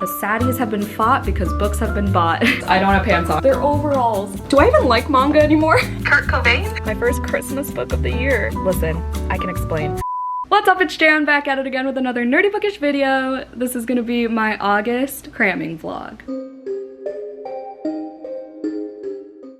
The saddies have been fought because books have been bought. I don't have pants on. They're overalls. Do I even like manga anymore? Kurt Cobain? My first Christmas book of the year. Listen, I can explain. What's up, it's Jan, back at it again with another nerdy bookish video. This is gonna be my August cramming vlog.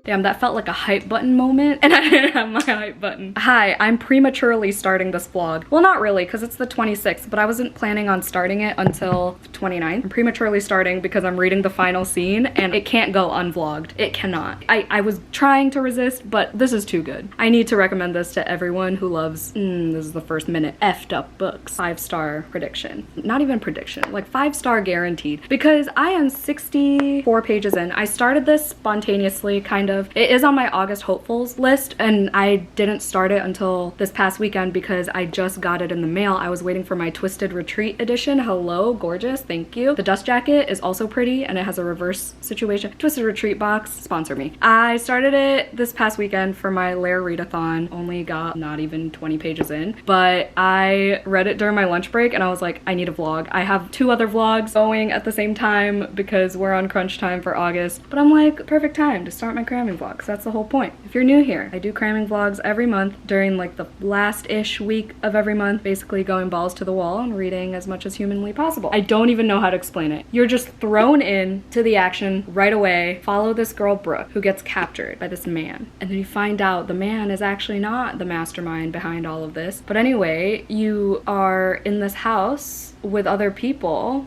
Damn, that felt like a hype button moment, and I didn't have my hype button. Hi, I'm prematurely starting this vlog. Well, not really, because it's the 26th, but I wasn't planning on starting it until 29th. I'm prematurely starting because I'm reading the final scene, and it can't go unvlogged. It cannot. I was trying to resist, but this is too good. I need to recommend this to everyone who loves, this is the first minute, effed up books. 5-star prediction. Not even prediction, like 5-star guaranteed. Because I am 64 pages in. I started this spontaneously, kind of. It is on my August hopefuls list, and I didn't start it until this past weekend because I just got it in the mail. I was waiting for my Twisted Retreat edition. Hello, gorgeous, thank you. The dust jacket is also pretty, and it has a reverse situation. Twisted Retreat box, sponsor me. I started it this past weekend for my Lair readathon. Only got not even 20 pages in, but I read it during my lunch break, and I was like, I need a vlog. I have 2 other vlogs going at the same time because we're on crunch time for August, but I'm like, perfect time to start my cramming vlogs. That's the whole point. If you're new here, I do cramming vlogs every month during like the last-ish week of every month, basically going balls to the wall and reading as much as humanly possible. I don't even know how to explain it. You're just thrown in to the action right away. Follow this girl, Brooke, who gets captured by this man. And then you find out the man is actually not the mastermind behind all of this. But anyway, you are in this house with other people.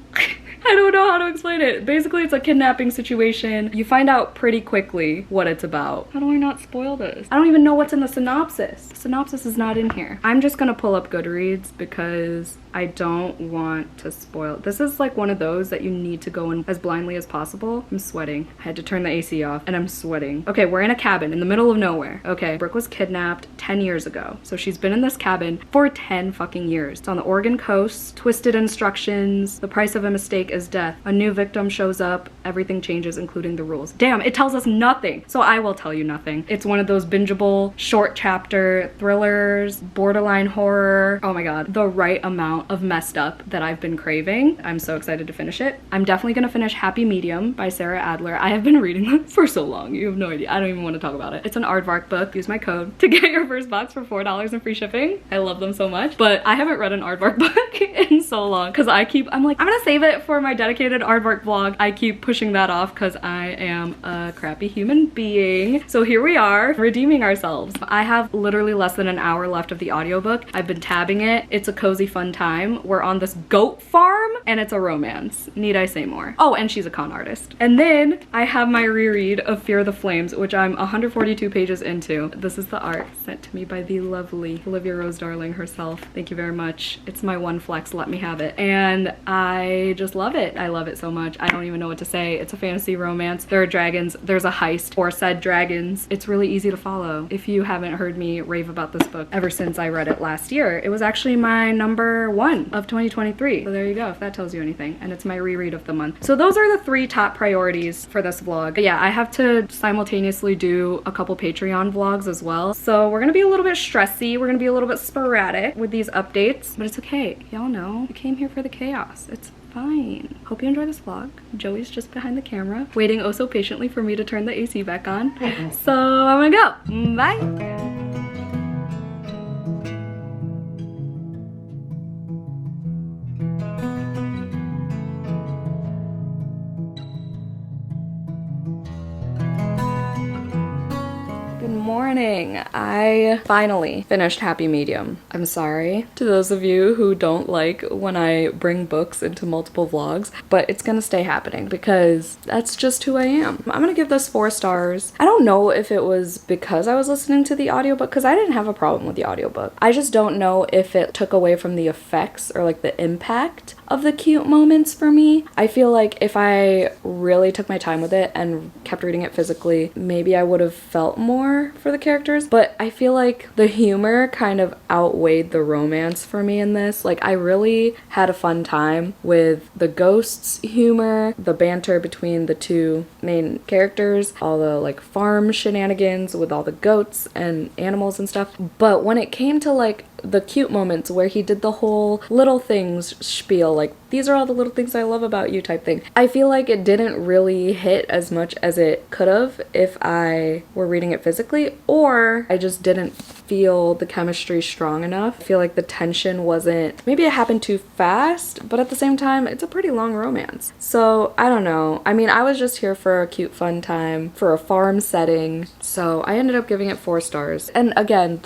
I don't know how to explain it. Basically, it's a kidnapping situation. You find out pretty quickly what it's about. How do I not spoil this? I don't even know what's in the synopsis. The synopsis is not in here. I'm just gonna pull up Goodreads because I don't want to spoil. This is like one of those that you need to go in as blindly as possible. I'm sweating. I had to turn the AC off and I'm sweating. Okay, we're in a cabin in the middle of nowhere. Okay, Brooke was kidnapped 10 years ago. So she's been in this cabin for 10 fucking years. It's on the Oregon coast. Twisted instructions. The price of a mistake is death. A new victim shows up. Everything changes, including the rules. Damn, it tells us nothing. So I will tell you nothing. It's one of those bingeable short chapter thrillers, borderline horror. Oh my god, the right amount of messed up that I've been craving. I'm so excited to finish it. I'm definitely gonna finish Happy Medium by Sarah Adler. I have been reading it for so long. You have no idea. I don't even want to talk about it. It's an aardvark book. Use my code to get your first box for $4 and free shipping. I love them so much, but I haven't read an aardvark book in so long because I'm like, I'm gonna save it for my dedicated aardvark vlog. I keep pushing that off because I am a crappy human being. So here we are, redeeming ourselves. I have literally less than an hour left of the audiobook. I've been tabbing it. It's a cozy fun time. We're on this goat farm and it's a romance. Need I say more? Oh, and she's a con artist. And then I have my reread of Fear the Flames, which I'm 142 pages into. This is the art sent to me by the lovely Olivia Rose Darling herself. Thank you very much. It's my one flex, let me have it. And I just love it. I love it so much. I don't even know what to say. It's a fantasy romance. There are dragons. There's a heist for said dragons. It's really easy to follow. If you haven't heard me rave about this book ever since I read it last year, it was actually my #1 of 2023. So there you go, if that tells you anything. And it's my reread of the month. So those are the 3 top priorities for this vlog. But yeah, I have to simultaneously do a couple Patreon vlogs as well. So we're gonna be a little bit stressy. We're gonna be a little bit sporadic with these updates, but it's okay. Y'all know you came here for the chaos. It's fine. Hope you enjoy this vlog. Joey's just behind the camera, waiting oh so patiently for me to turn the AC back on. So I'm gonna go. Bye. Morning. I finally finished Happy Medium. I'm sorry to those of you who don't like when I bring books into multiple vlogs, but it's gonna stay happening because that's just who I am. I'm gonna give this 4 stars. I don't know if it was because I was listening to the audiobook, because I didn't have a problem with the audiobook. I just don't know if it took away from the effects or like the impact of the cute moments for me. I feel like if I really took my time with it and kept reading it physically, maybe I would have felt more for the characters, but I feel like the humor kind of outweighed the romance for me in this. Like, I really had a fun time with the ghosts' humor, the banter between the 2 main characters, all the like farm shenanigans with all the goats and animals and stuff. But when it came to like the cute moments where he did the whole little things spiel, like these are all the little things I love about you type thing. I feel like it didn't really hit as much as it could have if I were reading it physically, or I just didn't feel the chemistry strong enough. I feel like the tension wasn't, maybe it happened too fast, but at the same time, it's a pretty long romance. So I don't know. I mean, I was just here for a cute fun time, for a farm setting. So I ended up giving it 4 stars. And again,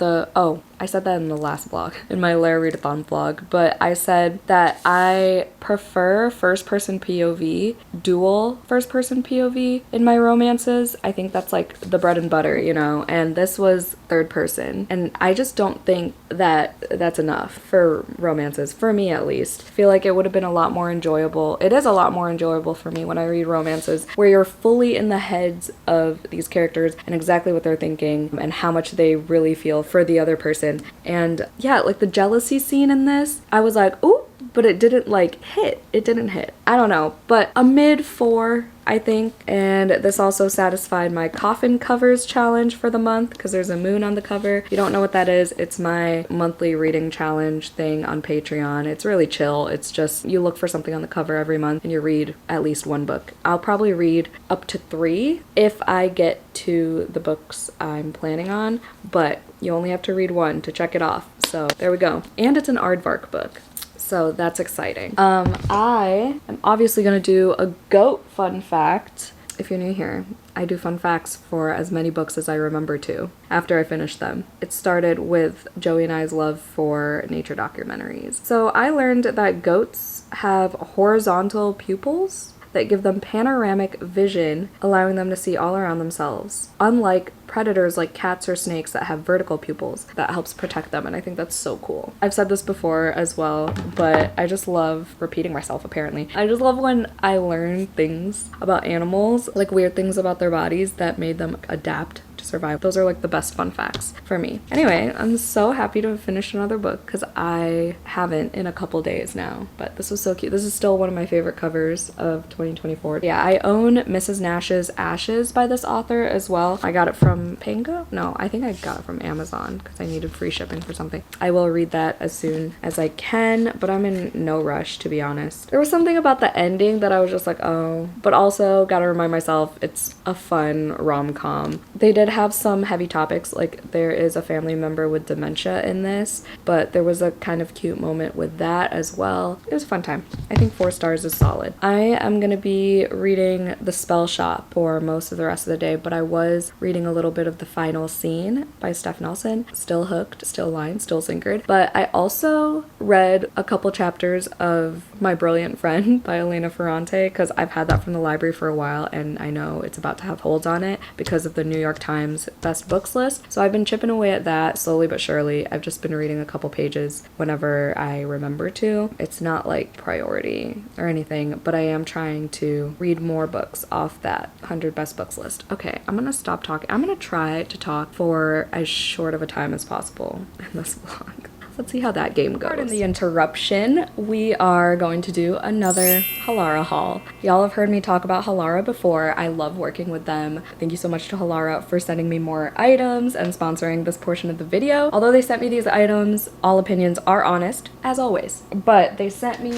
I said that in the last vlog, in my Halara Readathon vlog, but I said that I prefer first-person POV, dual first-person POV in my romances. I think that's like the bread and butter, you know, and this was third person. And I just don't think that that's enough for romances, for me at least. I feel like it would have been a lot more enjoyable. It is a lot more enjoyable for me when I read romances where you're fully in the heads of these characters and exactly what they're thinking and how much they really feel for the other person. And yeah, like the jealousy scene in this, I was like, ooh, but it didn't like hit. It didn't hit. I don't know, but a mid 4, I think. And this also satisfied my coffin covers challenge for the month because there's a moon on the cover. If you don't know what that is, it's my monthly reading challenge thing on Patreon. It's really chill. It's just you look for something on the cover every month and you read at least 1 book. I'll probably read up to 3 if I get to the books I'm planning on, but you only have to read 1 to check it off. So there we go. And it's an aardvark book. So that's exciting. I am obviously gonna do a goat fun fact. If you're new here, I do fun facts for as many books as I remember to after I finish them. It started with Joey and I's love for nature documentaries. So I learned that goats have horizontal pupils that give them panoramic vision, allowing them to see all around themselves, unlike predators like cats or snakes that have vertical pupils that helps protect them. And I think that's so cool. I've said this before as well, but I just love repeating myself apparently. I just love when I learn things about animals, like weird things about their bodies that made them adapt to survive. Those are like the best fun facts for me. Anyway, I'm so happy to finish another book because I haven't in a couple days now, but this was so cute. This is still one of my favorite covers of 2024. Yeah, I own Mrs. Nash's Ashes by this author as well. I got it from Pango? No, I think I got it from Amazon because I needed free shipping for something. I will read that as soon as I can, but I'm in no rush, to be honest. There was something about the ending that I was just like, oh, but also gotta remind myself it's a fun rom-com. They did have some heavy topics, like there is a family member with dementia in this, but there was a kind of cute moment with that as well. It was a fun time. I think 4 stars is solid. I am gonna be reading The Spell Shop for most of the rest of the day, but I was reading a little bit of The Final Scene by Steph Nelson. Still hooked, still line, still sinkered. But I also read a couple chapters of My Brilliant Friend by Elena Ferrante because I've had that from the library for a while and I know it's about to have holds on it because of the New York Times best books list. So I've been chipping away at that slowly but surely. I've just been reading a couple pages whenever I remember to. It's not like priority or anything, but I am trying to read more books off that 100 best books list. Okay, I'm gonna stop talking. I'm gonna try to talk for as short of a time as possible in this vlog. Let's see how that game goes. Pardon the interruption. We are going to do another Halara haul. Y'all have heard me talk about Halara before. I love working with them. Thank you so much to Halara for sending me more items and sponsoring this portion of the video. Although they sent me these items, all opinions are honest, as always. But they sent me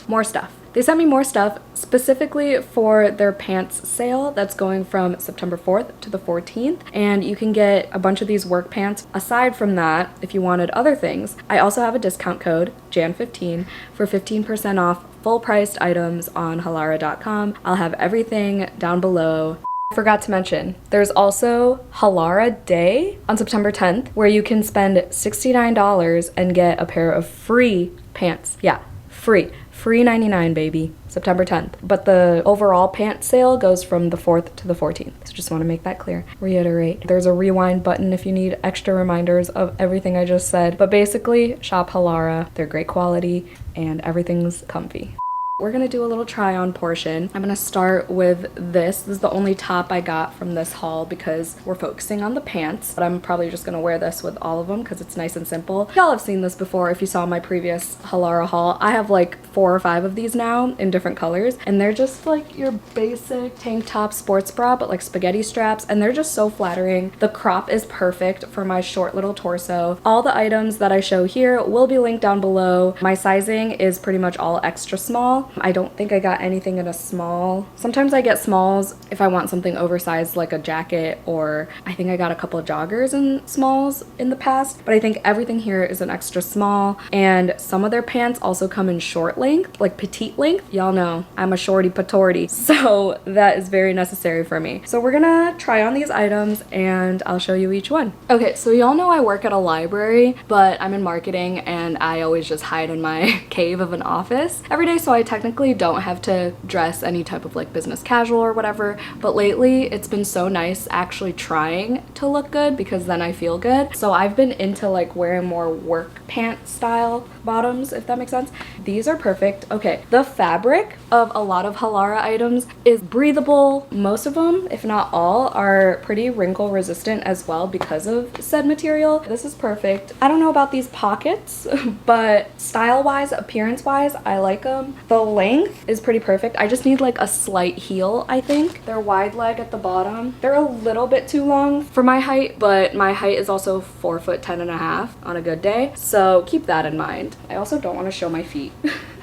more stuff. They sent me more stuff specifically for their pants sale that's going from September 4th to the 14th. And you can get a bunch of these work pants. Aside from that, if you wanted other things, I also have a discount code, Jan15, for 15% off full-priced items on Halara.com. I'll have everything down below. I forgot to mention, there's also Halara Day on September 10th, where you can spend $69 and get a pair of free pants. Yeah, free. Free 99, baby. September 10th. But the overall pants sale goes from the 4th to the 14th. So just want to make that clear. Reiterate. There's a rewind button if you need extra reminders of everything I just said. But basically, shop Halara. They're great quality and everything's comfy. We're gonna do a little try on portion. I'm gonna start with this. This is the only top I got from this haul because we're focusing on the pants, but I'm probably just gonna wear this with all of them because it's nice and simple. Y'all have seen this before if you saw my previous Halara haul. I have like 4 or 5 of these now in different colors, and they're just like your basic tank top sports bra, but like spaghetti straps, and they're just so flattering. The crop is perfect for my short little torso. All the items that I show here will be linked down below. My sizing is pretty much all extra small. I don't think I got anything in a small. Sometimes I get smalls if I want something oversized like a jacket, or I think I got a couple of joggers in smalls in the past, but I think everything here is an extra small, and some of their pants also come in short length, like petite length. Y'all know I'm a shorty patorty, so that is very necessary for me. So we're gonna try on these items and I'll show you each one. Okay, so y'all know I work at a library, but I'm in marketing and I always just hide in my cave of an office every day, so I technically don't have to dress any type of like business casual or whatever, but lately it's been so nice actually trying to look good because then I feel good. So I've been into like wearing more work pant style bottoms, if that makes sense. These are perfect. Okay, the fabric of a lot of Halara items is breathable. Most of them, if not all, are pretty wrinkle resistant as well because of said material. This is perfect. I don't know about these pockets, but style wise, appearance wise, I like them. The length is pretty perfect. I just need like a slight heel, I think. They're wide leg at the bottom. They're a little bit too long for my height, but my height is also 4'10.5" on a good day, so keep that in mind. I also don't want to show my feet.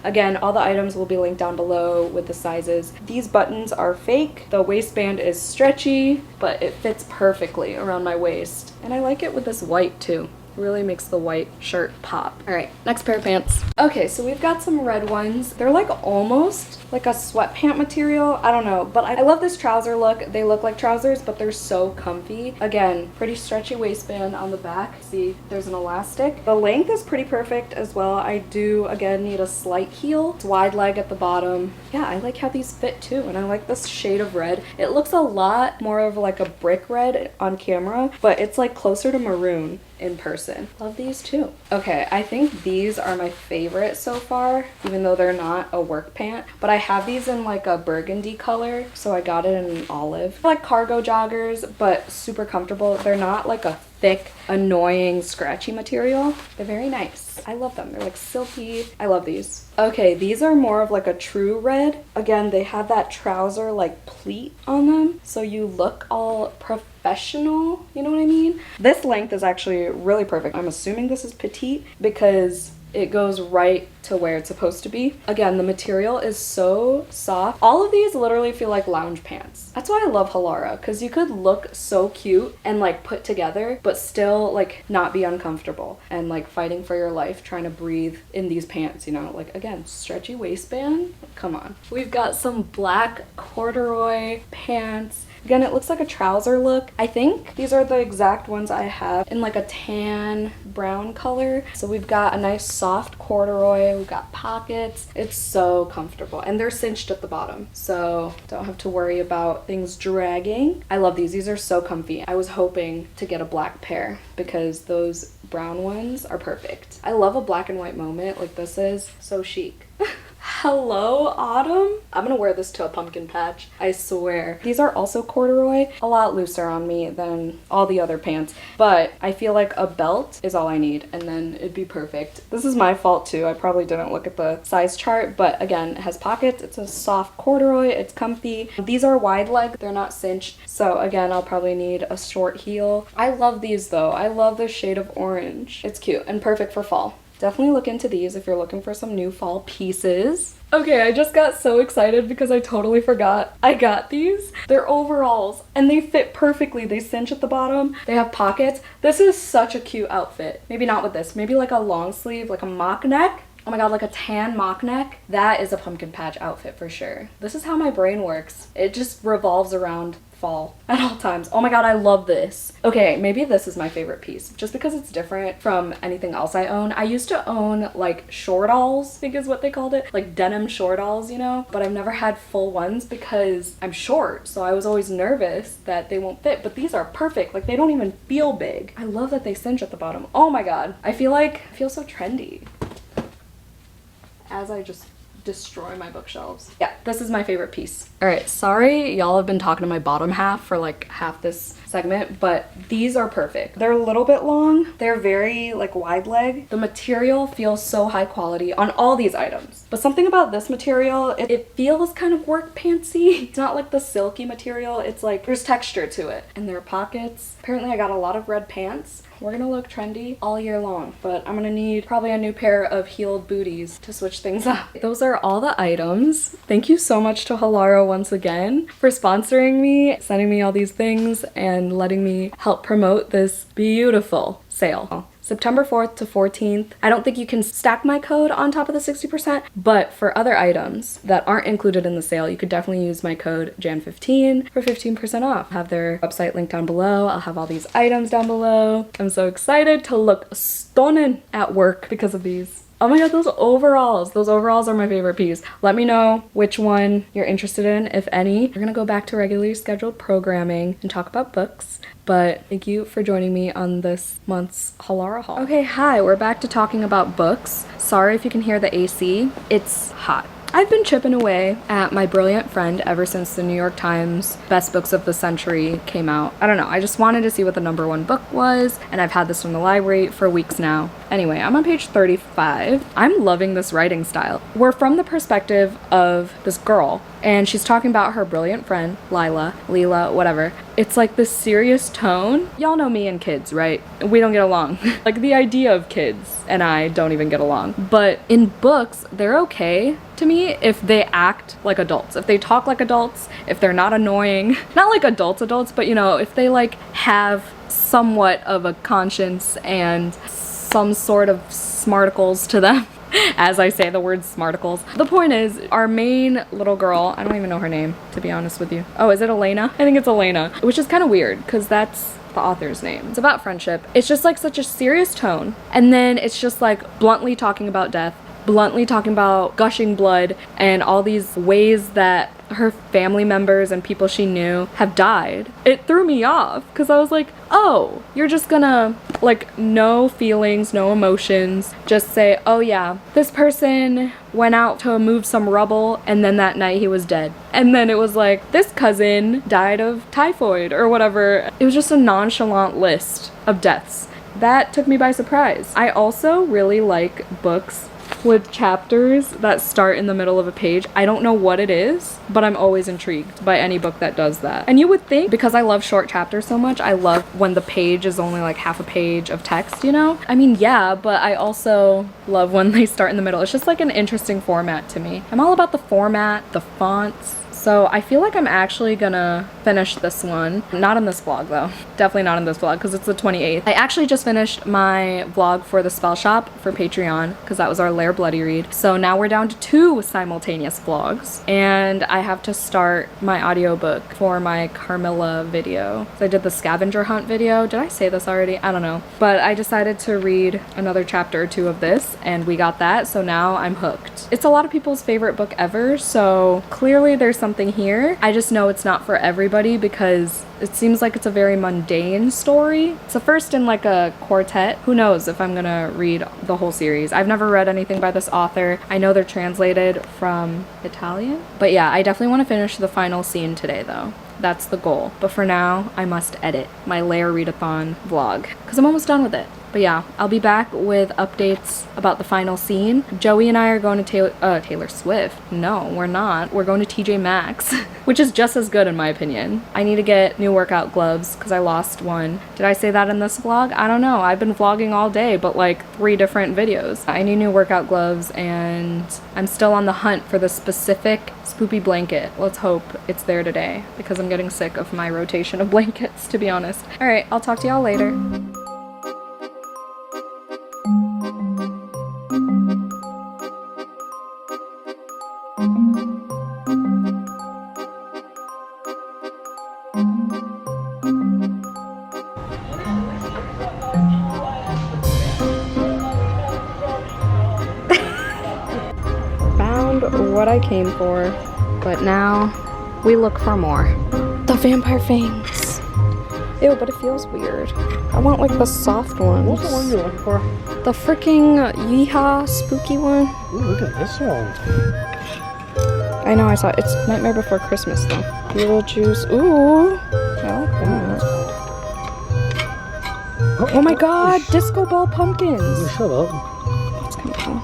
Again, all the items will be linked down below with the sizes. These buttons are fake. The waistband is stretchy, but it fits perfectly around my waist. And I like it with this white too. Really makes the white shirt pop. All right, next pair of pants. Okay, so we've got some red ones. They're like almost like a sweatpant material. I don't know, but I love this trouser look. They look like trousers, but they're so comfy. Again, pretty stretchy waistband on the back. See, there's an elastic. The length is pretty perfect as well. I do, again, need a slight heel. It's wide leg at the bottom. Yeah, I like how these fit too, and I like this shade of red. It looks a lot more of like a brick red on camera, but it's like closer to maroon in person. Love these too. Okay, I think these are my favorite so far, even though they're not a work pant, but I have these in like a burgundy color, so I got it in an olive. Like cargo joggers, but super comfortable. They're not like a thick, annoying, scratchy material. They're very nice. I love them. They're like silky. I love these. Okay, these are more of like a true red. Again, they have that trouser like pleat on them, so you look all professional, you know what I mean? This length is actually really perfect. I'm assuming this is petite because it goes right to where it's supposed to be. Again, the material is so soft. All of these literally feel like lounge pants. That's why I love Halara, because you could look so cute and like put together, but still like not be uncomfortable and like fighting for your life trying to breathe in these pants, you know? Like again, stretchy waistband, come on. We've got some black corduroy pants. Again, it looks like a trouser look. I think these are the exact ones I have in like a tan brown color. So we've got a nice soft corduroy, we've got pockets. It's so comfortable, and they're cinched at the bottom, so don't have to worry about things dragging. I love these. These are so comfy. I was hoping to get a black pair because those brown ones are perfect. I love a black and white moment like this is. So chic. Hello, autumn. I'm gonna wear this to a pumpkin patch, I swear. These are also corduroy, a lot looser on me than all the other pants, but I feel like a belt is all I need and then it'd be perfect. This is my fault too. I probably didn't look at the size chart, but again, it has pockets. It's a soft corduroy. It's comfy. These are wide leg. They're not cinched. So again, I'll probably need a short heel. I love these though. I love the shade of orange. It's cute and perfect for fall. Definitely look into these if you're looking for some new fall pieces. Okay, I just got so excited because I totally forgot I got these. They're overalls and they fit perfectly. They cinch at the bottom. They have pockets. This is such a cute outfit. Maybe not with this. Maybe like a long sleeve, like a mock neck. Oh my god, like a tan mock neck. That is a pumpkin patch outfit for sure. This is how my brain works. It just revolves around fall at all times. Oh my god, I love this. Okay, maybe this is my favorite piece just because it's different from anything else I own. I used to own like shortalls, I think is what they called it, like denim shortalls, you know, but I've never had full ones because I'm short, so I was always nervous that they won't fit, but these are perfect. Like they don't even feel big. I love that they cinch at the bottom. Oh my god, I feel so trendy as I just destroy my bookshelves. Yeah, this is my favorite piece. All right, sorry y'all have been talking to my bottom half for like half this segment, but these are perfect. They're a little bit long. They're very like wide leg. The material feels so high quality on all these items. But something about this material, it feels kind of work pantsy. It's not like the silky material. It's like there's texture to it. And there are pockets. Apparently I got a lot of red pants. We're gonna look trendy all year long, but I'm gonna need probably a new pair of heeled booties to switch things up. Those are all the items. Thank you so much to Halara once again for sponsoring me, sending me all these things, and letting me help promote this beautiful sale. September 4th to 14th. I don't think you can stack my code on top of the 60%, but for other items that aren't included in the sale, you could definitely use my code JAN15 for 15% off. I'll have their website linked down below. I'll have all these items down below. I'm so excited to look stunning at work because of these. Oh my god, those overalls. Those overalls are my favorite piece. Let me know which one you're interested in, if any. We're gonna go back to regularly scheduled programming and talk about books. But thank you for joining me on this month's Halara haul. Okay, hi, we're back to talking about books. Sorry if you can hear the AC. It's hot. I've been chipping away at my brilliant friend ever since the New York Times Best Books of the Century came out. I don't know, I just wanted to see what the #1 book was, and I've had this from the library for weeks now. Anyway, I'm on page 35. I'm loving this writing style. We're from the perspective of this girl, and she's talking about her brilliant friend, Leela, whatever. It's like this serious tone. Y'all know me and kids, right? We don't get along. Like the idea of kids and I don't even get along. But in books, they're okay to me if they act like adults. If they talk like adults, if they're not annoying. Not like adults, but you know, if they like have somewhat of a conscience and some sort of smarticles to them. As I say the word smarticles. The point is, our main little girl, I don't even know her name, to be honest with you. Oh, is it Elena? I think it's Elena, which is kind of weird because that's the author's name. It's about friendship. It's just like such a serious tone. And then it's just like bluntly talking about death, bluntly talking about gushing blood and all these ways that her family members and people she knew have died. It threw me off because I was like, oh, you're just gonna like no feelings, no emotions, just say, oh yeah, this person went out to move some rubble and then that night he was dead. And then it was like, this cousin died of typhoid or whatever. It was just a nonchalant list of deaths. That took me by surprise. I also really like books with chapters that start in the middle of a page. I don't know what it is, but I'm always intrigued by any book that does that. And you would think, because I love short chapters so much, I love when the page is only like half a page of text, you know? I mean, yeah, but I also love when they start in the middle. It's just like an interesting format to me. I'm all about the format, the fonts. So I feel like I'm actually gonna finish this one. Not in this vlog though. Definitely not in this vlog because it's the 28th. I actually just finished my vlog for the Spell Shop for Patreon because that was our Lair Bloody read. So now we're down to 2 simultaneous vlogs and I have to start my audiobook for my Carmilla video. So I did the scavenger hunt video. Did I say this already? I don't know. But I decided to read another chapter or 2 of this and we got that. So now I'm hooked. It's a lot of people's favorite book ever. So clearly there's something here. I just know it's not for everybody because it seems like it's a very mundane story. It's the first in like a quartet. Who knows if I'm gonna read the whole series. I've never read anything by this author. I know they're translated from Italian. But yeah, I definitely want to finish the final scene today though. That's the goal. But for now, I must edit my Lair Readathon vlog because I'm almost done with it. But yeah, I'll be back with updates about the final scene. Joey and I are going to Taylor Swift. No, we're not. We're going to TJ Maxx, which is just as good in my opinion. I need to get new workout gloves because I lost one. Did I say that in this vlog? I don't know. I've been vlogging all day, but like 3 different videos. I need new workout gloves and I'm still on the hunt for the specific spoopy blanket. Let's hope it's there today because I'm getting sick of my rotation of blankets, to be honest. All right, I'll talk to y'all later. What I came for, but now we look for more. The vampire fangs. Ew, but it feels weird. I want like the soft ones. What's the one you're looking for? The freaking yeehaw spooky one. Ooh, look at this one. I know I saw it. It's Nightmare Before Christmas though. Beetlejuice. Ooh. I like that. Oh my god, disco ball pumpkins. Shut up. That's kind of cool.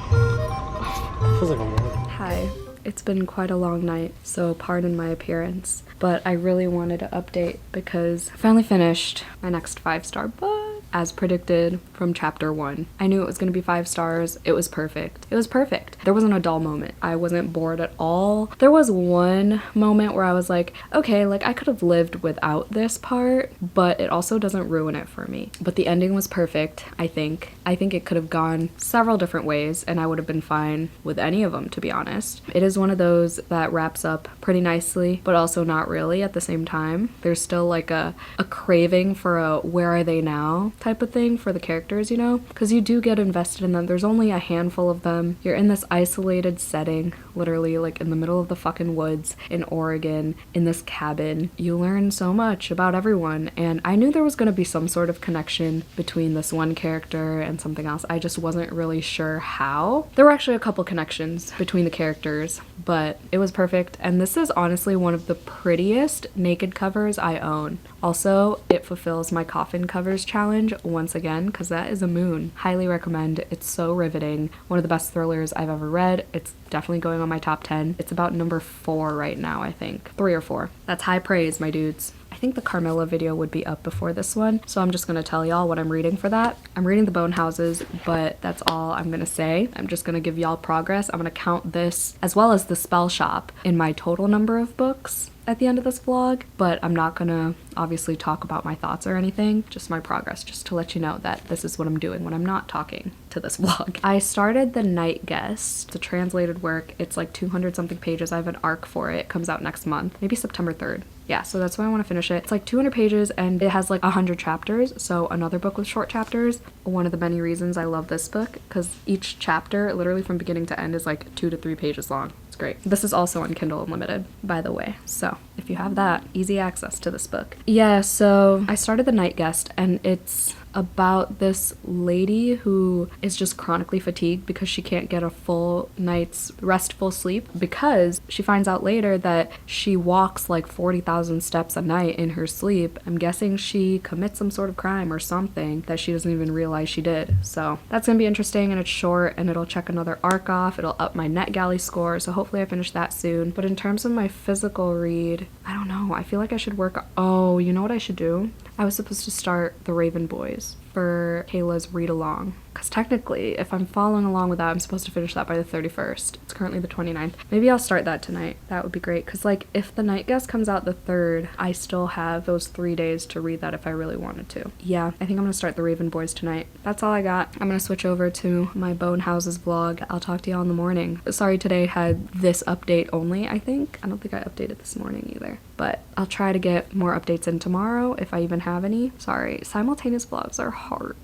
Feels like I'm wrong. Hi. It's been quite a long night, so pardon my appearance. But I really wanted to update because I finally finished my next 5-star book. As predicted from chapter 1. I knew it was going to be 5 stars. It was perfect. It was perfect. There wasn't a dull moment. I wasn't bored at all. There was one moment where I was like, okay, like I could have lived without this part, but it also doesn't ruin it for me. But the ending was perfect, I think. I think it could have gone several different ways and I would have been fine with any of them, to be honest. It is one of those that wraps up pretty nicely, but also not really at the same time. There's still like a craving for a where are they now type of thing for the characters, you know? Because you do get invested in them. There's only a handful of them. You're in this isolated setting, literally like in the middle of the fucking woods in Oregon, in this cabin. You learn so much about everyone, and I knew there was going to be some sort of connection between this one character and something else. I just wasn't really sure how. There were actually a couple connections between the characters, but it was perfect, and this is honestly one of the prettiest naked covers I own. Also, it fulfills my coffin covers challenge once again, because that is a moon. Highly recommend. It's so riveting. One of the best thrillers I've ever read. It's definitely going on my top 10. It's about number 4 right now, I think. 3 or 4. That's high praise, my dudes. I think the Carmilla video would be up before this one, so I'm just gonna tell y'all what I'm reading for that. I'm reading the Bone Houses, but that's all I'm gonna say. I'm just gonna give y'all progress. I'm gonna count this as well as the Spell Shop in my total number of books at the end of this vlog, but I'm not gonna obviously talk about my thoughts or anything, just my progress, just to let you know that this is what I'm doing when I'm not talking to this vlog. I started The Night Guest. It's a translated work. It's like 200 something pages. I have an arc for it. It comes out next month, maybe September 3rd. Yeah, so that's why I want to finish it. It's like 200 pages and it has like 100 chapters, so another book with short chapters. One of the many reasons I love this book, because each chapter, literally from beginning to end, is like 2 to 3 pages long. It's great. This is also on Kindle Unlimited, by the way, so if you have that, easy access to this book. Yeah, so I started The Night Guest, and it's about this lady who is just chronically fatigued because she can't get a full night's restful sleep, because she finds out later that she walks like 40,000 steps a night in her sleep. I'm guessing she commits some sort of crime or something that she doesn't even realize she did. So that's gonna be interesting, and it's short, and it'll check another arc off. It'll up my NetGalley score, so hopefully I finish that soon. But in terms of my physical read, I don't know. I feel like I should work. Oh, you know what I should do? I was supposed to start The Raven Boys for Kayla's read along, because technically if I'm following along with that, I'm supposed to finish that by the 31st. It's currently the 29th. Maybe I'll start that tonight. That would be great, because like if The Night Guest comes out the 3rd, I still have those 3 days to read that if I really wanted to. Yeah, I think I'm gonna start The Raven Boys tonight. That's all I got. I'm gonna switch over to my Bone Houses vlog. I'll talk to y'all in the morning. Sorry, today had this update only, I think. I don't think I updated this morning either, but I'll try to get more updates in tomorrow if I even have any. Sorry, simultaneous vlogs are hard.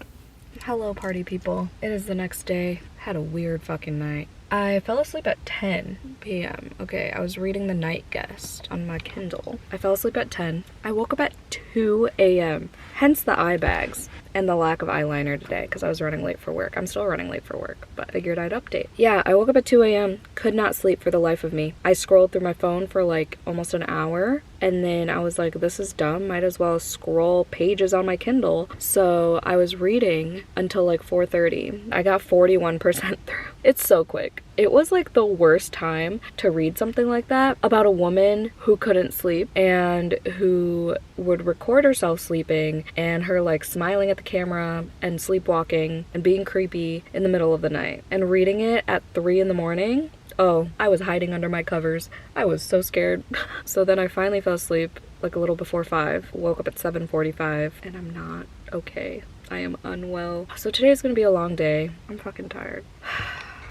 Hello party people. It is the next day. Had a weird fucking night. I fell asleep at 10 p.m. Okay, I was reading The Night Guest on my Kindle. I fell asleep at 10. I woke up at 2 a.m. Hence the eye bags and the lack of eyeliner today, because I was running late for work. I'm still running late for work, but figured I'd update. Yeah, I woke up at 2 a.m. Could not sleep for the life of me. I scrolled through my phone for like almost an hour, and then I was like, this is dumb. Might as well scroll pages on my Kindle. So I was reading until like 4:30. I got 41% through. It's so quick. It was like the worst time to read something like that about a woman who couldn't sleep and who would record herself sleeping, and her like smiling at the camera and sleepwalking and being creepy in the middle of the night, and reading it at 3 in the morning. Oh, I was hiding under my covers. I was so scared. So then I finally fell asleep like a little before 5, woke up at 7:45, and I'm not okay. I am unwell. So today's gonna be a long day. I'm fucking tired.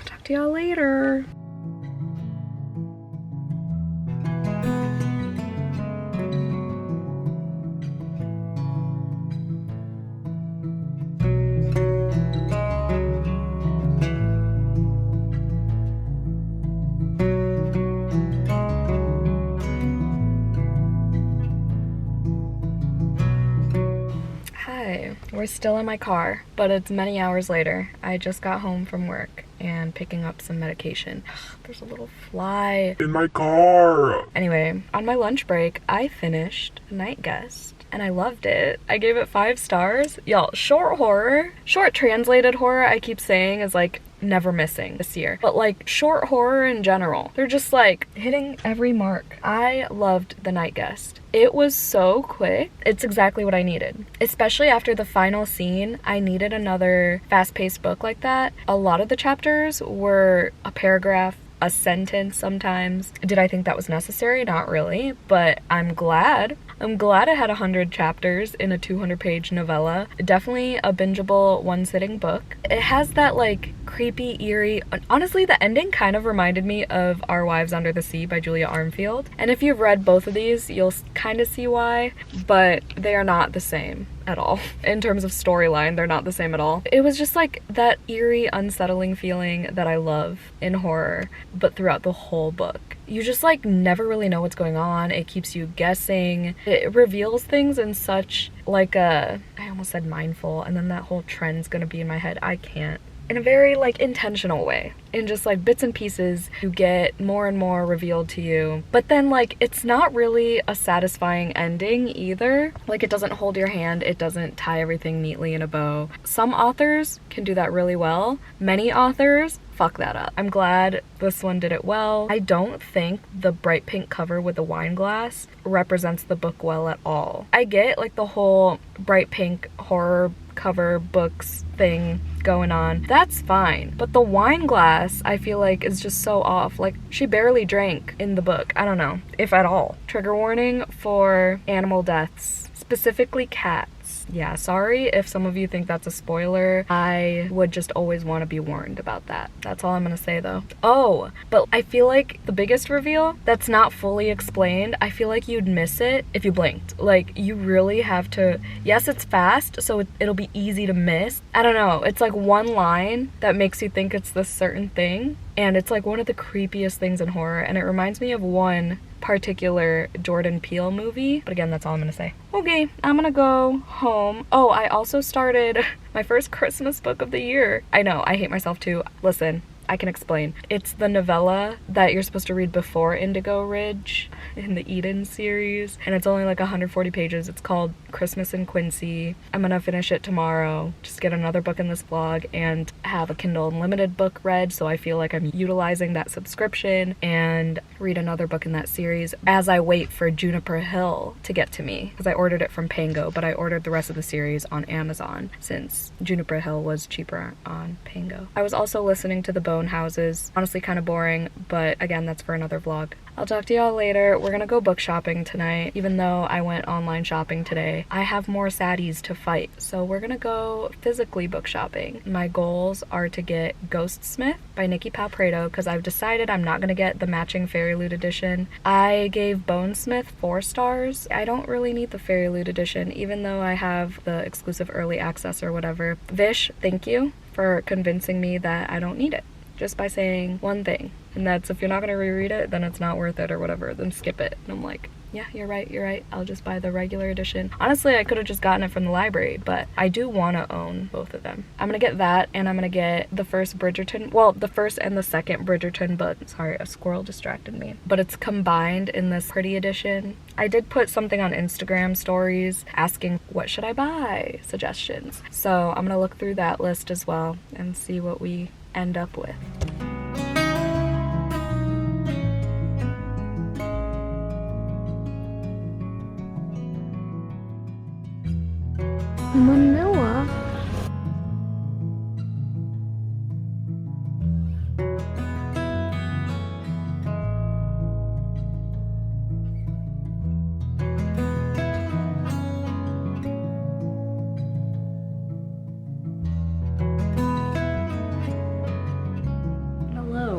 Talk to y'all later. We're still in my car, but it's many hours later. I just got home from work and picking up some medication. There's a little fly in my car. Anyway, on my lunch break, I finished Night Guest. And I loved it. I gave it 5 stars. Y'all, short horror, short translated horror, I keep saying, is like never missing this year. But like short horror in general, they're just like hitting every mark. I loved The Night Guest. It was so quick. It's exactly what I needed. Especially after the final scene, I needed another fast-paced book like that. A lot of the chapters were a paragraph, a sentence sometimes. Did I think that was necessary? Not really, but I'm glad. I'm glad it had 100 chapters in a 200-page novella. Definitely a bingeable one-sitting book. It has that like creepy, eerie... Honestly, the ending kind of reminded me of Our Wives Under the Sea by Julia Armfield. And if you've read both of these, you'll kind of see why, but they are not the same at all. In terms of storyline, they're not the same at all. It was just like that eerie, unsettling feeling that I love in horror, but throughout the whole book. You just like never really know what's going on. It keeps you guessing. It reveals things in such like a, I almost said mindful, and then that whole trend's gonna be in my head. I can't. In a very like intentional way. In just like bits and pieces, you get more and more revealed to you. But then like it's not really a satisfying ending either. Like it doesn't hold your hand, it doesn't tie everything neatly in a bow. Some authors can do that really well. Many authors fuck that up. I'm glad this one did it well. I don't think the bright pink cover with the wine glass represents the book well at all. I get like the whole bright pink horror cover books thing going on. That's fine. But the wine glass, I feel like, is just so off. Like, she barely drank in the book. I don't know, if at all. Trigger warning for animal deaths, specifically cats. Yeah, sorry if some of you think that's a spoiler. I would just always want to be warned about that. That's all I'm gonna say though. Oh, but I feel like the biggest reveal that's not fully explained, I feel like you'd miss it if you blinked. Like, you really have to, yes, it's fast, so it'll be easy to miss. I don't know, it's like one line that makes you think it's this certain thing, and it's like one of the creepiest things in horror, and it reminds me of one particular Jordan Peele movie. But again, that's all I'm gonna say. Okay, I'm gonna go home. Oh, I also started my first Christmas book of the year. I know, I hate myself too. Listen, I can explain. It's the novella that you're supposed to read before Indigo Ridge in the Eden series, and it's only like 140 pages. It's called Christmas in Quincy. I'm gonna finish it tomorrow, just get another book in this vlog, and have a Kindle Unlimited book read, so I feel like I'm utilizing that subscription, and read another book in that series as I wait for Juniper Hill to get to me, because I ordered it from Pango, but I ordered the rest of the series on Amazon since Juniper Hill was cheaper on Pango. I was also listening to the Bone Houses. Honestly kind of boring, but again, that's for another vlog. I'll talk to y'all later. We're gonna go book shopping tonight. Even though I went online shopping today, I have more saddies to fight, so we're gonna go physically book shopping. My goals are to get Ghostsmith by Nikki Palprado, because I've decided I'm not gonna get the matching Fairy Loot edition. I gave Bonesmith 4 stars. I don't really need the Fairy Loot edition, even though I have the exclusive early access or whatever. Vish, thank you for convincing me that I don't need it, just by saying one thing, and that's if you're not gonna reread it, then it's not worth it or whatever, then skip it. And I'm like, yeah, you're right, I'll just buy the regular edition. Honestly, I could have just gotten it from the library, but I do want to own both of them. I'm gonna get that, and I'm gonna get the first Bridgerton, well, the first and the second Bridgerton book. Sorry, a squirrel distracted me. But it's combined in this pretty edition. I did put something on Instagram stories asking what should I buy, suggestions. So I'm gonna look through that list as well and see what we end up with. Manila.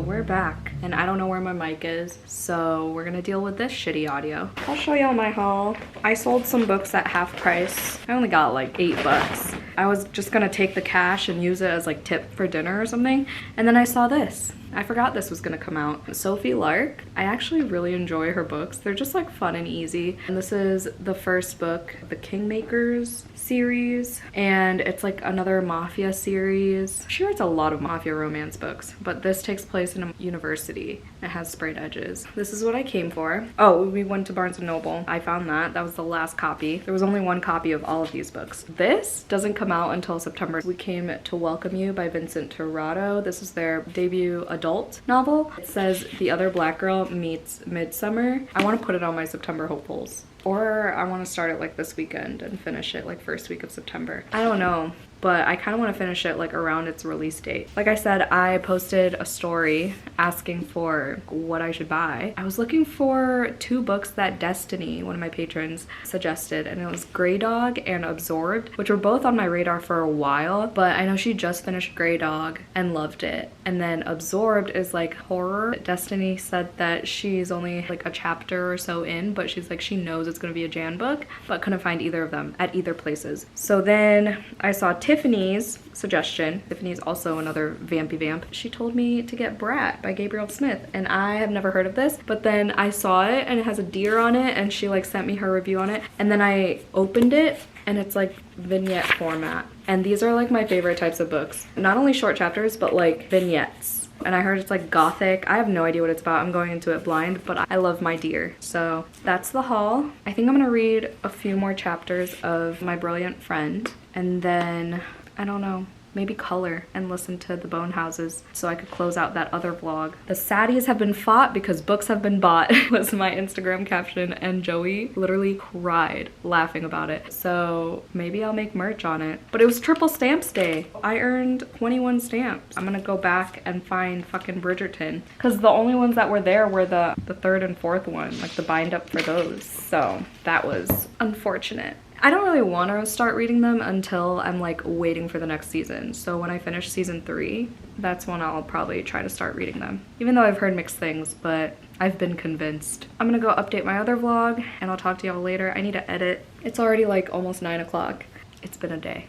We're back, and I don't know where my mic is, so we're gonna deal with this shitty audio. I'll show y'all my haul. I sold some books at half price. I only got like $8. I was just gonna take the cash and use it as like tip for dinner or something, and then I saw this. I forgot this was gonna come out. Sophie Lark. I actually really enjoy her books. They're just like fun and easy. And this is the first book, the Kingmakers series, and it's like another mafia series. She writes a lot of mafia romance books, but this takes place in a university. It has sprayed edges. This is what I came for. Oh, we went to Barnes & Noble. I found that. That was the last copy. There was only one copy of all of these books. This doesn't come out until September. We came to Welcome You by Vincent Torrado. This is their debut adult novel. It says The Other Black Girl Meets Midsummer. I want to put it on my September hopefuls. Or I want to start it like this weekend and finish it like first week of September. I don't know, but I kind of want to finish it like around its release date. Like I said, I posted a story asking for what I should buy. I was looking for 2 books that Destiny, one of my patrons, suggested, and it was Grey Dog and Absorbed, which were both on my radar for a while, but I know she just finished Grey Dog and loved it. And then Absorbed is like horror. Destiny said that she's only like a chapter or so in, but she's like, she knows it's gonna be a Jan book, but couldn't find either of them at either places. So then I saw Tiffany's suggestion. Tiffany's also another vampy vamp. She told me to get Brat by Gabriel Smith, and I have never heard of this, but then I saw it and it has a deer on it, and she like sent me her review on it, and then I opened it and it's like vignette format. And these are like my favorite types of books. Not only short chapters, but like vignettes. And I heard it's like gothic. I have no idea what it's about. I'm going into it blind, but I love my deer. So that's the haul. I think I'm gonna read a few more chapters of My Brilliant Friend, and then, I don't know, maybe color and listen to the Bone Houses so I could close out that other vlog. The saddies have been fought because books have been bought was my Instagram caption, and Joey literally cried laughing about it. So maybe I'll make merch on it. But it was triple stamps day. I earned 21 stamps. I'm gonna go back and find fucking Bridgerton, because the only ones that were there were the 3rd and 4th one, like the bind up for those. So that was unfortunate. I don't really want to start reading them until I'm like waiting for the next season. So when I finish season 3, that's when I'll probably try to start reading them. Even though I've heard mixed things, but I've been convinced. I'm gonna go update my other vlog and I'll talk to y'all later. I need to edit. It's already like almost 9 o'clock. It's been a day.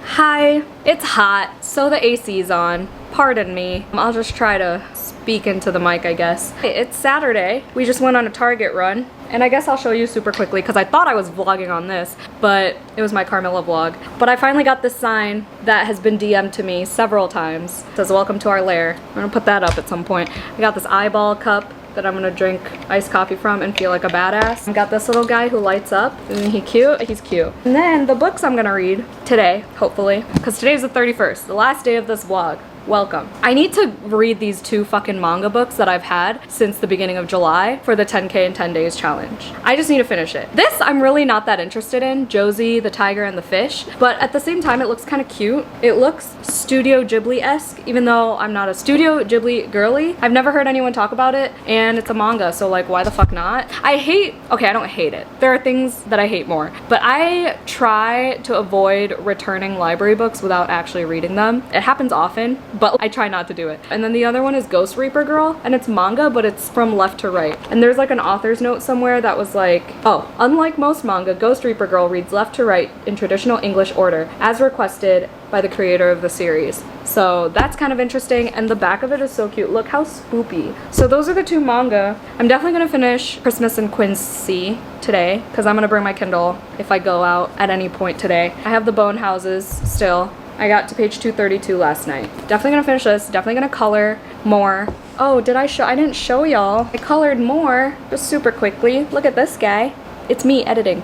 Hi, it's hot, so the AC's on. Pardon me. I'll just try to speak into the mic, I guess. It's Saturday. We just went on a Target run, and I guess I'll show you super quickly because I thought I was vlogging on this, but it was my Carmilla vlog. But I finally got this sign that has been DM'd to me several times. It says, "Welcome to our lair." I'm gonna put that up at some point. I got this eyeball cup that I'm gonna drink iced coffee from and feel like a badass. I got this little guy who lights up. Isn't he cute? He's cute. And then the books I'm gonna read today, hopefully, because today's the 31st, the last day of this vlog. Welcome. I need to read these 2 fucking manga books that I've had since the beginning of July for the 10K in 10 days challenge. I just need to finish it. This I'm really not that interested in, Josie, the Tiger and the Fish, but at the same time it looks kind of cute. It looks Studio Ghibli-esque, even though I'm not a Studio Ghibli girly. I've never heard anyone talk about it, and it's a manga, so like why the fuck not? Okay, I don't hate it. There are things that I hate more, but I try to avoid returning library books without actually reading them. It happens often, but I try not to do it. And then the other one is Ghost Reaper Girl, and it's manga, but it's from left to right. And there's like an author's note somewhere that was like, oh, unlike most manga, Ghost Reaper Girl reads left to right in traditional English order, as requested by the creator of the series. So that's kind of interesting, and the back of it is so cute. Look how spoopy. So those are the 2 manga. I'm definitely gonna finish Christmas in Quincy today, because I'm gonna bring my Kindle if I go out at any point today. I have the Bone Houses still. I got to page 232 last night. Definitely gonna finish this, definitely gonna color more. Oh, I didn't show y'all. I colored more, just super quickly. Look at this guy. It's me editing.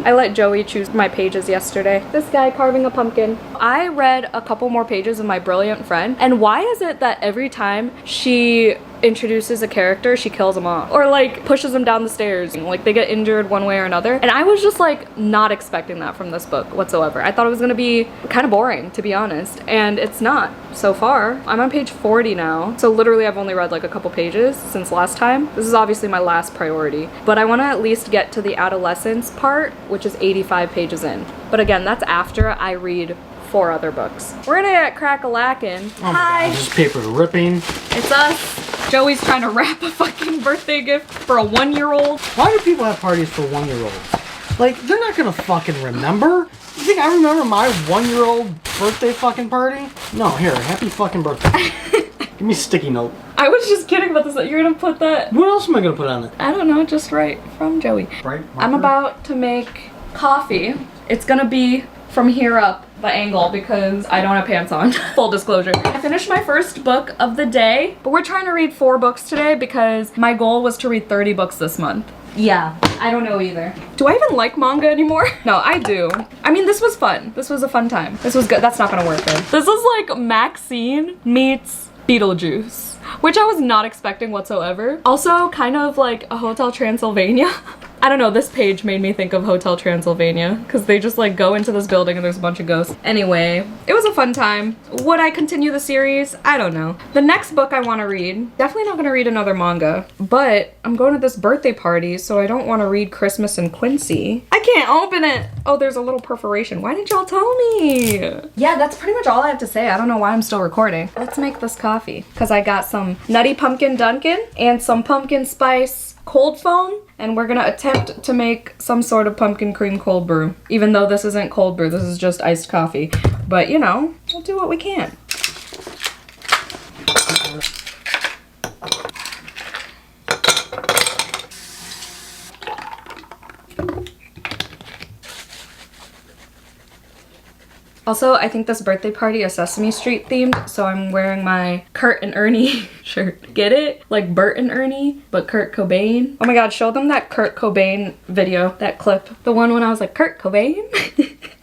I let Joey choose my pages yesterday. This guy carving a pumpkin. I read a couple more pages of My Brilliant Friend, and why is it that every time she introduces a character, she kills them off? Or like pushes them down the stairs, like they get injured one way or another. And I was just like not expecting that from this book whatsoever. I thought it was gonna be kind of boring, to be honest, and it's not so far. I'm on page 40 now, so literally I've only read like a couple pages since last time. This is obviously my last priority, but I want to at least get to the adolescence part, which is 85 pages in. But again, that's after I read 4 other books. We're gonna get crack-a-lackin'. Oh my Hi! God, this paper ripping. It's us. Joey's trying to wrap a fucking birthday gift for a 1-year-old. Why do people have parties for 1-year-olds? Like, they're not gonna fucking remember. You think I remember my 1-year-old birthday fucking party? No, here, happy fucking birthday. Give me a sticky note. I was just kidding about this. You're gonna put that... What else am I gonna put on it? I don't know, just write from Joey. Right, I'm about to make coffee. It's gonna be from here up, the angle, because I don't have pants on. Full disclosure. I finished my first book of the day, but we're trying to read 4 books today because my goal was to read 30 books this month. Yeah, I don't know either. Do I even like manga anymore? No, I do. I mean, this was fun. This was a fun time. This was good. That's not gonna work though. This is like Maxine meets Beetlejuice, which I was not expecting whatsoever. Also, kind of like a Hotel Transylvania. I don't know, this page made me think of Hotel Transylvania because they just like go into this building and there's a bunch of ghosts. Anyway, it was a fun time. Would I continue the series? I don't know. The next book I want to read, definitely not going to read another manga, but I'm going to this birthday party, so I don't want to read Christmas in Quincy. I can't open it. Oh, there's a little perforation. Why didn't y'all tell me? Yeah, that's pretty much all I have to say. I don't know why I'm still recording. Let's make this coffee because I got some Nutty Pumpkin Dunkin' and some pumpkin spice cold foam, and we're gonna attempt to make some sort of pumpkin cream cold brew. Even though this isn't cold brew, this is just iced coffee. But you know, we'll do what we can. Also, I think this birthday party is Sesame Street themed, so I'm wearing my Kurt and Ernie shirt. Get it? Like Bert and Ernie, but Kurt Cobain. Oh my god, show them that Kurt Cobain video, that clip. The one when I was like, Kurt Cobain?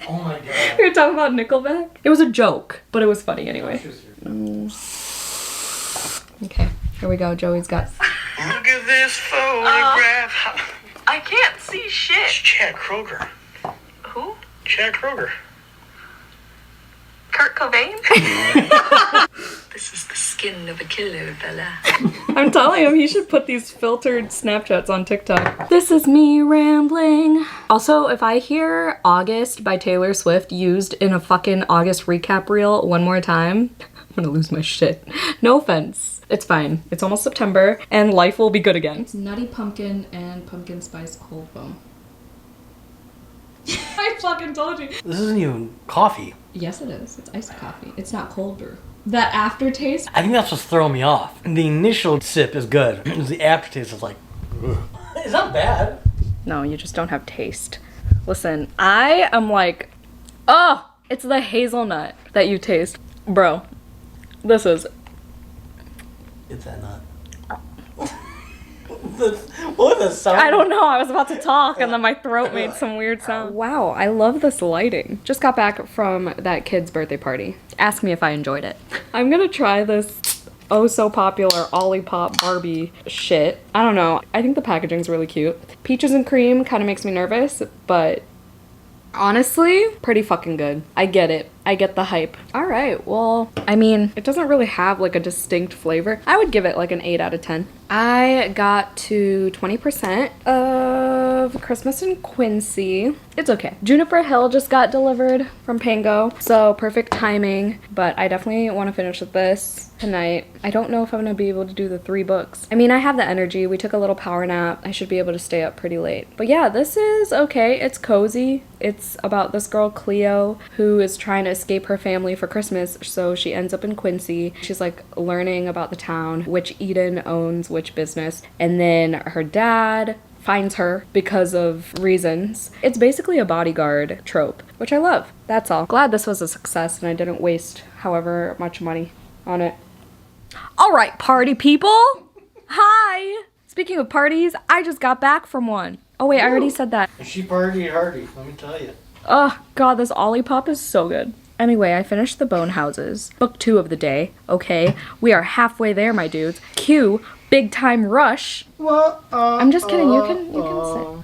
Oh my god. We were talking about Nickelback. It was a joke, but it was funny anyway. Okay, here we go. Joey's got... Look at this photograph. I can't see shit. It's Chad Kroger. Who? Chad Kroger. Kurt Cobain? This is the skin of a killer, Bella. I'm telling him he should put these filtered Snapchats on TikTok. This is me rambling. Also, if I hear August by Taylor Swift used in a fucking August recap reel one more time, I'm gonna lose my shit. No offense. It's fine. It's almost September and life will be good again. It's Nutty Pumpkin and Pumpkin Spice Cold Foam. I fucking told you. This isn't even coffee. Yes, it is. It's iced coffee. It's not cold brew. That aftertaste. I think that's what's throwing me off. The initial sip is good. The aftertaste is like, ugh. It's not bad. No, you just don't have taste. Listen, I am like, oh, it's the hazelnut that you taste. Bro, this is. It's that nut. What was the sound? I don't know. I was about to talk and then my throat made some weird sound. Wow, I love this lighting. Just got back from that kid's birthday party. Ask me if I enjoyed it. I'm gonna try this oh so popular Olipop Barbie shit. I don't know. I think the packaging's really cute. Peaches and cream kind of makes me nervous, but honestly, pretty fucking good. I get it. I get the hype. All right, well, I mean, it doesn't really have like a distinct flavor. I would give it like an 8 out of 10. I got to 20% of Christmas in Quincy. It's okay. Juniper Hill just got delivered from Pango, so perfect timing, but I definitely want to finish with this tonight. I don't know if I'm gonna be able to do the 3 books. I mean, I have the energy. We took a little power nap. I should be able to stay up pretty late. But yeah, this is okay. It's cozy. It's about this girl, Cleo, who is trying to escape her family for Christmas, so she ends up in Quincy. She's like learning about the town, which Eden owns which business, and then her dad finds her because of reasons. It's basically a bodyguard trope, which I love. That's all. Glad this was a success and I didn't waste however much money on it. All right, party people. Hi. Speaking of parties, I just got back from one. Oh wait, I already said that. She party hardy, let me tell you. Oh god, this Olipop is so good. Anyway, I finished The Bone Houses, book 2 of the day. Okay, we are halfway there, my dudes. Cue Big Time Rush. What? I'm just kidding. You can sit.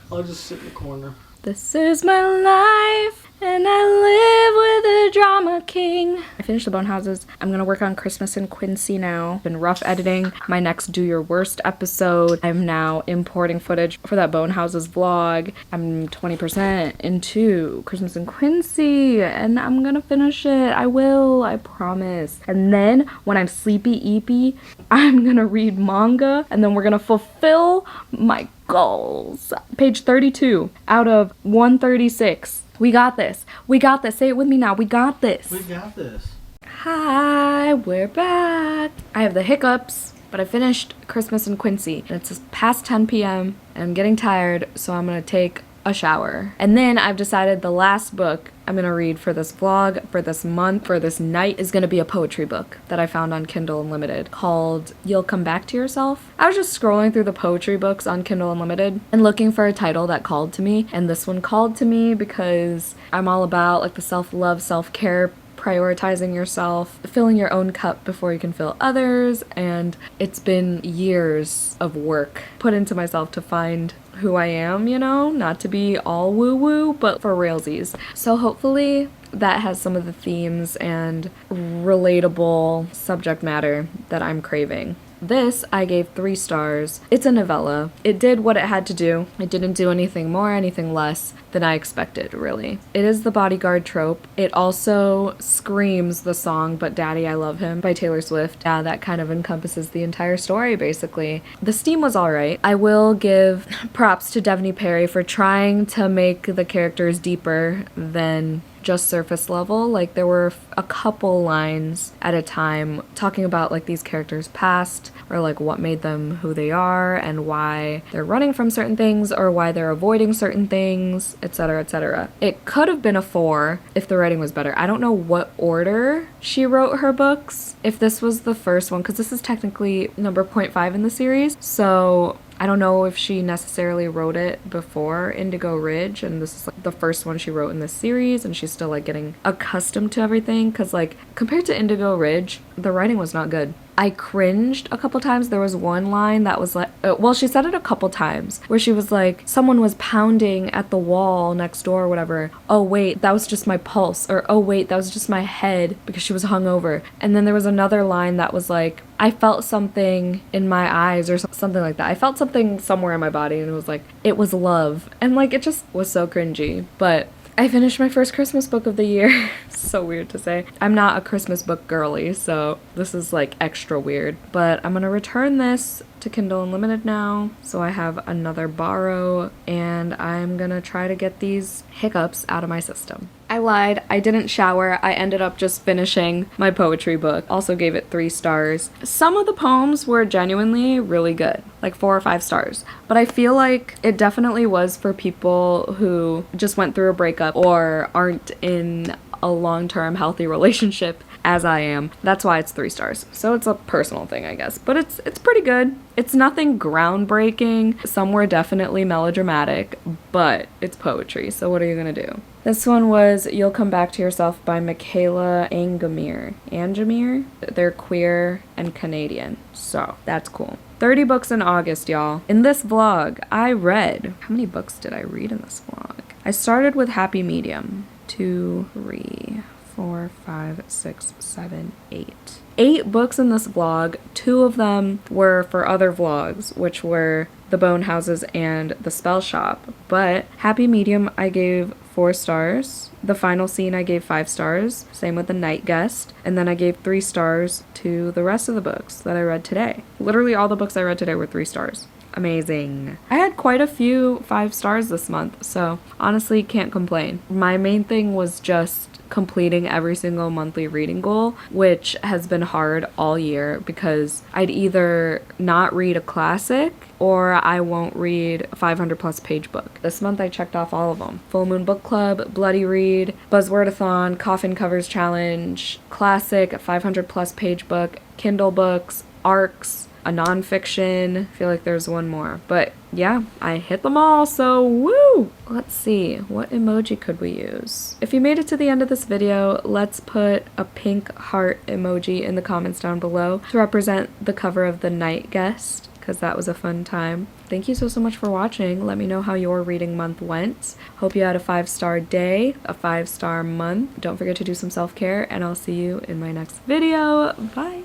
I'll just sit in the corner. This is my life, and I live with a drama king. I finished The Bone Houses. I'm gonna work on Christmas in Quincy now. Been rough editing my next Do Your Worst episode. I'm now importing footage for that Bone Houses vlog. I'm 20% into Christmas in Quincy, and I'm gonna finish it. I will, I promise. And then when I'm sleepy eepy, I'm gonna read manga, and then we're gonna fulfill my goals. Page 32 out of 136. We got this. We got this. Say it with me now. We got this. We got this. Hi, we're back. I have the hiccups, but I finished Christmas in Quincy, and it's past 10 p.m. and I'm getting tired, so I'm gonna take a shower. And then I've decided the last book I'm gonna read for this vlog, for this month, for this night, is gonna be a poetry book that I found on Kindle Unlimited called You'll Come Back to Yourself. I was just scrolling through the poetry books on Kindle Unlimited and looking for a title that called to me, and this one called to me because I'm all about like the self-love, self-care, prioritizing yourself, filling your own cup before you can fill others, and it's been years of work put into myself to find who I am, you know, not to be all woo-woo, but for realsies. So hopefully that has some of the themes and relatable subject matter that I'm craving. This I gave 3 stars. It's a novella. It did what it had to do. It didn't do anything more, anything less than I expected, really. It is the bodyguard trope. It also screams the song But Daddy I Love Him by Taylor Swift. That kind of encompasses the entire story, basically. The steam was alright. I will give props to Devney Perry for trying to make the characters deeper than just surface level. Like, there were a couple lines at a time talking about like these characters' past, or like what made them who they are and why they're running from certain things or why they're avoiding certain things, etc., etc. It could have been a 4 if the writing was better. I don't know what order she wrote her books, if this was the first one, because this is technically number 0.5 in the series, so I don't know if she necessarily wrote it before Indigo Ridge, and this is like the first one she wrote in this series, and she's still like getting accustomed to everything, because like compared to Indigo Ridge, the writing was not good. I cringed a couple times. There was one line that was like, well, she said it a couple times, where she was like, someone was pounding at the wall next door or whatever. Oh wait, that was just my pulse. Or oh wait, that was just my head, because she was hungover. And then there was another line that was like, I felt something in my eyes, or something like that. I felt something somewhere in my body, and it was like, it was love. And like, it just was so cringy. But I finished my first Christmas book of the year. So weird to say. I'm not a Christmas book girly, so this is like extra weird. But I'm gonna return this to Kindle Unlimited now, so I have another borrow, and I'm gonna try to get these hiccups out of my system. I lied. I didn't shower. I ended up just finishing my poetry book. Also gave it 3 stars. Some of the poems were genuinely really good, like 4 or 5 stars. But I feel like it definitely was for people who just went through a breakup or aren't in a long-term healthy relationship, as I am. That's why it's 3 stars. So it's a personal thing, I guess. But it's pretty good. It's nothing groundbreaking. Some were definitely melodramatic, but it's poetry, so what are you gonna do? This one was You'll Come Back to Yourself by Michaela Angemir. They're queer and Canadian, so that's cool. 30 books in August, y'all. In this vlog, I read... How many books did I read in this vlog? I started with Happy Medium. 2, 3, 4, 5, 6, 7, 8. 8 books in this vlog. 2 of them were for other vlogs, which were The Bone Houses and The Spell Shop. But Happy Medium I gave 4 stars. The Final Scene I gave 5 stars. Same with The Night Guest. And then I gave 3 stars to the rest of the books that I read today. Literally all the books I read today were 3 stars. Amazing. I had quite a few 5 stars this month, so honestly can't complain. My main thing was just completing every single monthly reading goal, which has been hard all year because I'd either not read a classic or I won't read a 500 plus page book. This month I checked off all of them. Full Moon Book Club, Bloody Read, Buzzwordathon, Coffin Covers Challenge, Classic, 500 plus page book, Kindle books, ARCs, a nonfiction. I feel like there's one more. But yeah, I hit them all, so woo! Let's see, what emoji could we use? If you made it to the end of this video, let's put a pink heart emoji in the comments down below to represent the cover of The Night Guest, because that was a fun time. Thank you so much for watching. Let me know how your reading month went. Hope you had a 5-star day, a 5-star month. Don't forget to do some self-care, and I'll see you in my next video. Bye!